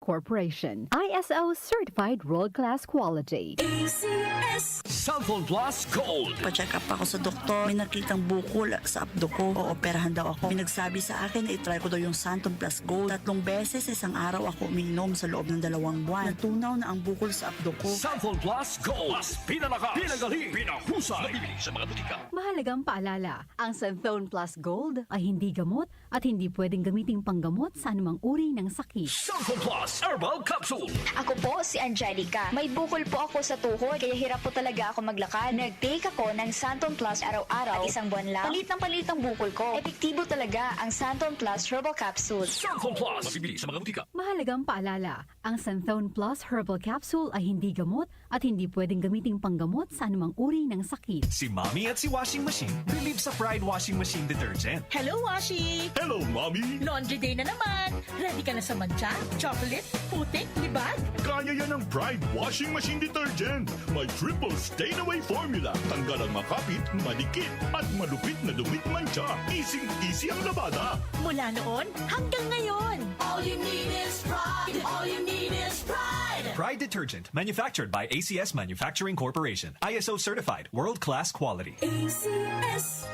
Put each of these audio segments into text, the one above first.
Corporation. ISO certified world-class quality. ACS Cellphone Plus Gold. Pa-check up ako sa doktor. May nakitang bukol sa abdo ko. Ooperahan daw ako. May nagsabi sa akin na itry ko daw yung Santon Plus Gold. 3 beses isang araw ako umiinom sa loob ng 2 buwan. Natunaw na ang bukol sa abdo ko. Cellphone Plus Gold. Mas pinalakas, pinagaling, pinahusay. Nabibili sa mga butika. Mahalagang paalala, ang Santhone Plus Gold ay hindi gamot at hindi pwedeng gamiting panggamot sa anumang uri ng sakit. Cellphone Plus Herbal Capsule. Ako po si Angelica. May bukol po ako sa tuhod, kaya hirap po talaga ako maglakad. Nag-take ako ng Santon Plus araw-araw at 1 buwan lang. Palit ang bukol ko. Epektibo talaga ang Santon Plus Herbal Capsule. Cellphone Plus. Mabibili sa mga butika. Mahalagang paalala, ang Santhone Plus Herbal Capsule ay hindi gamot at hindi pwedeng gamiting panggamot sa anumang uri ng sakit. Si Mommy at si Washing Machine believe sa Pride Washing Machine Detergent. Hello, Washi! Hello, Mommy. Laundry day na naman! Ready ka na sa mancha, chocolate, putik, libag? Kaya yan ang Pride Washing Machine Detergent. May triple stain-away formula. Tanggal ang makapit, malikit, at malupit na dumit mancha. Easy ang labada. Mula noon hanggang ngayon. All you need is pride. All you need is pride. Pride Detergent, manufactured by ACS Manufacturing Corporation. ISO certified, world-class quality. ACS.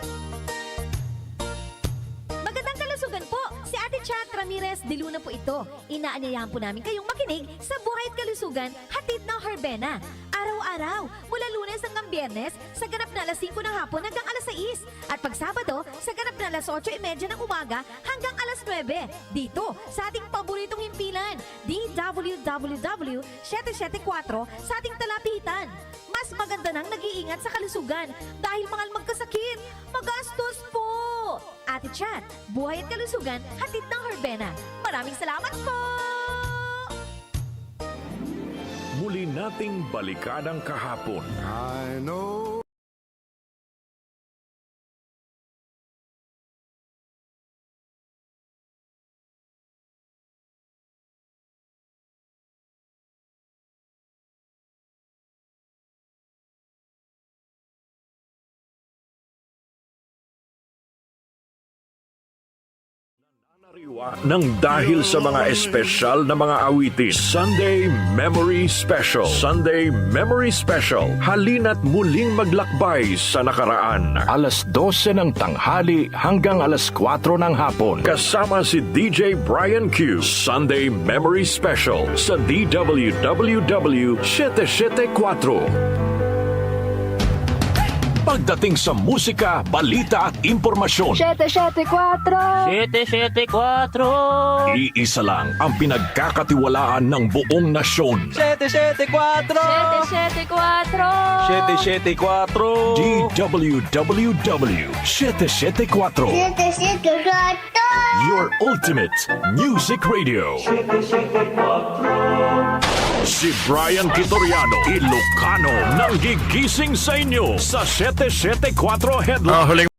Magandang kalusugan po! Si Ate Chat Ramirez de Luna po ito. Inaanyayahan po namin kayong makinig sa Buhay at Kalusugan, hatid ng Herbena. Araw-araw, mula Lunes hanggang Biyernes, sa ganap na alas 5 ng hapon hanggang alas 6. At pag Sabado, sa ganap na alas 8:30 ng umaga hanggang alas 9. Dito, sa ating paboritong himpilan, DWWW 774 sa ating talapitan. Mas maganda nang nag-iingat sa kalusugan dahil mahal magkasakit. Magastos po! Ate Chat, Buhay at Kalusugan, hatid ng Herbena. Maraming salamat po! Muli nating balikan ang kahapon. I know. Nang dahil sa mga espesyal na mga awitin. Sunday Memory Special. Sunday Memory Special. Halina't muling maglakbay sa nakaraan. Alas 12 ng tanghali hanggang alas 4 ng hapon. Kasama si DJ Brian Q. Sunday Memory Special sa DWWW 774. Pagdating sa musika, balita at impormasyon, 774! 774! iisa lang ang pinagkakatiwalaan ng buong nasyon. 774! 774! DWWW 774. Your ultimate music radio. Si Brian Kitoriano, Ilocano, nang gigising sa inyo sa 774 Headline.